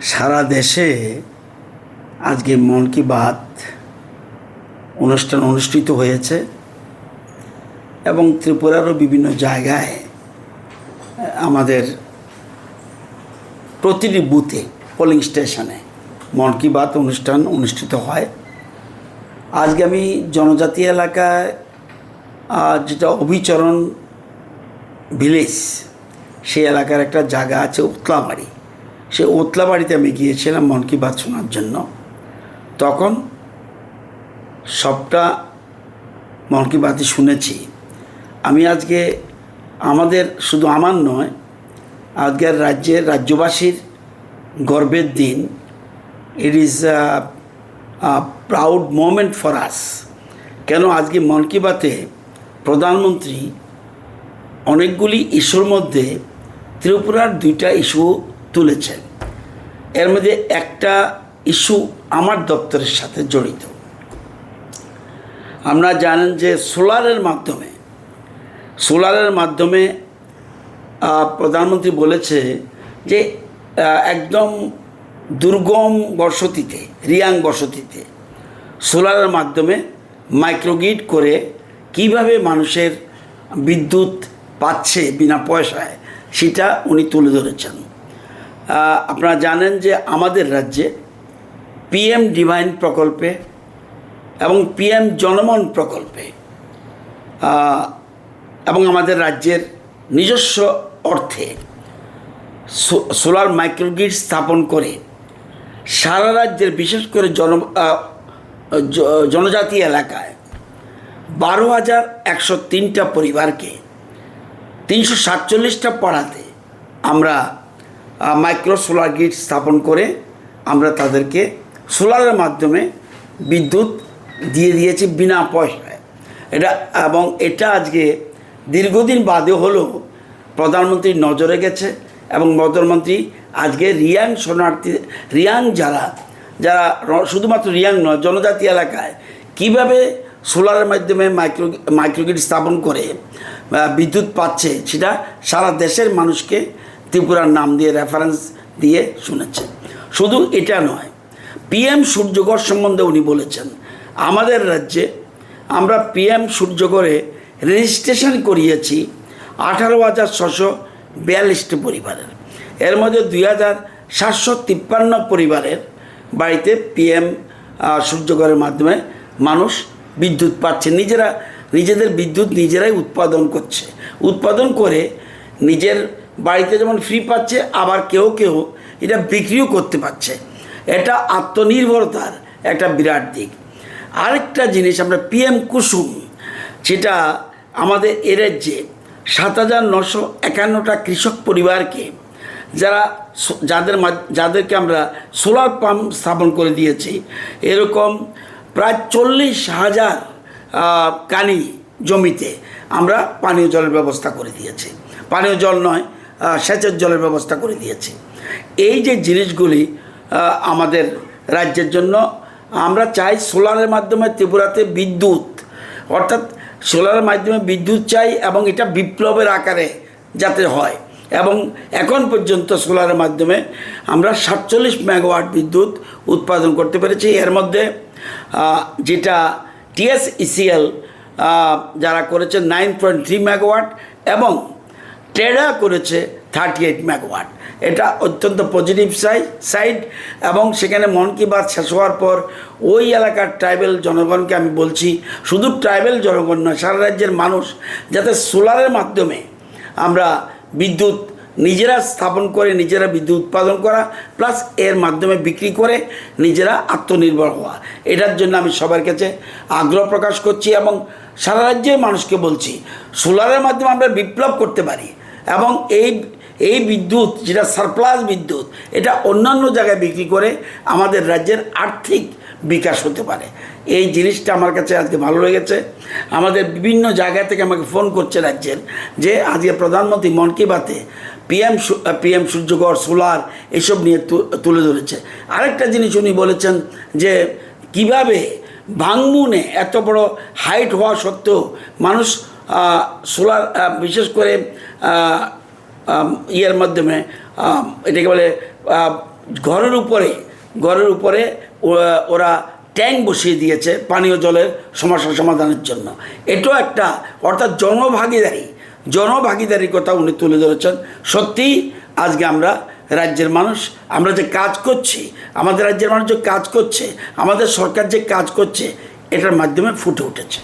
সারা দেশে আজকে মন কি বাত অনুষ্ঠান অনুষ্ঠিত হয়েছে এবং ত্রিপুরারও বিভিন্ন জায়গায় আমাদের প্রতিটি বুথে পোলিং স্টেশনে মন কি বাত অনুষ্ঠান অনুষ্ঠিত হয়। আজকে আমি জনজাতি এলাকায় যেটা অভিচরণ ভিলেজ, সেই এলাকার একটা জায়গা আছে উতলাবাড়ি। সেই উতলাবাড়িতে আমি গিয়েছিলাম মন কি বাত শোনার জন্য। তখন সবটা মন কি বাতই শুনেছি। আমি আজকে আমাদের, শুধু আমার নয়, আজকের রাজ্যবাসীর গর্বের দিন। It is proud moment for us. কেন আজকে মন কি বাতে প্রধানমন্ত্রী অনেকগুলি ইস্যুর মধ্যে ত্রিপুরার দুইটা ইস্যু তুলেছেন। এর মধ্যে একটা ইস্যু আমার দপ্তরের সাথে জড়িত। আমরা জানেন যে সোলারের মাধ্যমে প্রধানমন্ত্রী বলেছে যে একদম দুর্গম বসতিতে, রিয়াং বসতিতে সোলারের মাধ্যমে মাইক্রোগ্রিড করে কিভাবে মানুষের বিদ্যুৎ পাচ্ছে বিনা পয়সায়, সেটা উনি তুলে ধরেছেন। আপনারা জানেন যে আমাদের রাজ্যে পিএম ডিভাইন প্রকল্পে এবং পিএম জনমন প্রকল্পে এবং আমাদের রাজ্যের নিজস্ব অর্থে সোলার মাইক্রোগ্রিড স্থাপন করে সারা রাজ্যের, বিশেষ করে জনজাতি এলাকায় 12,103টা পরিবারকে 347টা পাড়াতে আমরা মাইক্রো সোলার গ্রিড স্থাপন করে আমরা তাদেরকে সোলারের মাধ্যমে বিদ্যুৎ দিয়ে দিয়েছি বিনা পয়সায়। এটা আজকে দীর্ঘদিন বাদে হলেও প্রধানমন্ত্রীর নজরে গেছে এবং প্রধানমন্ত্রী আজকে রিয়াং যারা শুধুমাত্র রিয়াং নয়, জনজাতি এলাকায় কিভাবে সোলারের মাধ্যমে মাইক্রোগ্রিড স্থাপন করে বিদ্যুৎ পাচ্ছে, সেটা সারা দেশের মানুষকে ত্রিপুরার নাম দিয়ে, রেফারেন্স দিয়ে শুনেছে। শুধু এটা নয়, পিএম সূর্যঘর সম্বন্ধে উনি বলেছেন। আমাদের রাজ্যে আমরা পিএম সূর্যঘরে রেজিস্ট্রেশন করিয়েছি 18,642টি পরিবারের। এর মধ্যে 2,753 পরিবারের বাড়িতে পিএম সূর্যঘরের মাধ্যমে মানুষ বিদ্যুৎ পাচ্ছে। নিজেদের বিদ্যুৎ নিজেরাই উৎপাদন করে নিজের বাড়িতে যেমন ফ্রি পাচ্ছে, আবার কেউ এটা বিক্রিও করতে পারছে। এটা আত্মনির্ভরতার একটা বিরাট দিক। আরেকটা জিনিস, আমরা পিএম কুসুম, যেটা আমাদের এ রাজ্যে 7,951টা কৃষক পরিবারকে যাদেরকে আমরা সোলার পাম্প স্থাপন করে দিয়েছি। এরকম প্রায় 40,000 কানি জমিতে আমরা পানীয় জলের ব্যবস্থা করে দিয়েছি। পানীয় জল নয়, সেচের জলের ব্যবস্থা করে দিয়েছি। এই যে জিনিসগুলি আমাদের রাজ্যের জন্য, আমরা চাই সোলারের মাধ্যমে ত্রিপুরাতে বিদ্যুৎ, অর্থাৎ সোলারের মাধ্যমে বিদ্যুৎ চাই এবং এটা বিপ্লবের আকারে যাতে হয়। এবং এখন পর্যন্ত সোলারের মাধ্যমে আমরা 47 মেগাওয়াট বিদ্যুৎ উৎপাদন করতে পেরেছি। এর মধ্যে যেটা TSECL যারা করেছে 9.3 মেগাওয়াট এবং টেডা করেছে 38 মেগাওয়াট। এটা অত্যন্ত পজিটিভ সাইড। এবং সেখানে মন কি বাত শেষ হওয়ার পর ওই এলাকার ট্রাইবেল জনগণকে আমি বলছি, শুধু ট্রাইবেল জনগণ নয়, সারা রাজ্যের মানুষ যাতে সোলারের মাধ্যমে আমরা বিদ্যুৎ নিজেরা স্থাপন করে নিজেরা বিদ্যুৎ উৎপাদন করা, প্লাস এর মাধ্যমে বিক্রি করে নিজেরা আত্মনির্ভর হওয়া, এটার জন্য আমি সবার কাছে আগ্রহ প্রকাশ করছি এবং সারা রাজ্যের মানুষকে বলছি সোলারের মাধ্যমে আমরা বিপ্লব করতে পারি এবং এই বিদ্যুৎ, যেটা সারপ্লাস বিদ্যুৎ, এটা অন্যান্য জায়গায় বিক্রি করে আমাদের রাজ্যের আর্থিক বিকাশ হতে পারে। এই জিনিসটা আমার কাছে আজকে ভালো লেগেছে। আমাদের বিভিন্ন জায়গা থেকে আমাকে ফোন করছে রাজ্যের, যে আজকে প্রধানমন্ত্রী মন কি বাতে পিএম সূর্যঘর, সোলার এসব নিয়ে তুলে ধরেছে। আরেকটা জিনিস উনি বলেছেন যে কিভাবে ভাঙমুনে এত বড় হাইট হওয়া সত্ত্বেও মানুষ সোলার, বিশেষ করে ইয়ের মাধ্যমে, এটাকে বলে ঘরের উপরে ওরা ট্যাঙ্ক বসিয়ে দিয়েছে পানীয় জলের সমস্যা সমাধানের জন্য। এটাও একটা, অর্থাৎ জনভাগিদারির কথা উনি তুলে ধরেছেন। সত্যিই আজকে আমরা রাজ্যের মানুষ, আমরা যে কাজ করছি, আমাদের রাজ্যের মানুষ যে কাজ করছে, আমাদের সরকার যে কাজ করছে, এটার মাধ্যমে ফুটে উঠেছে।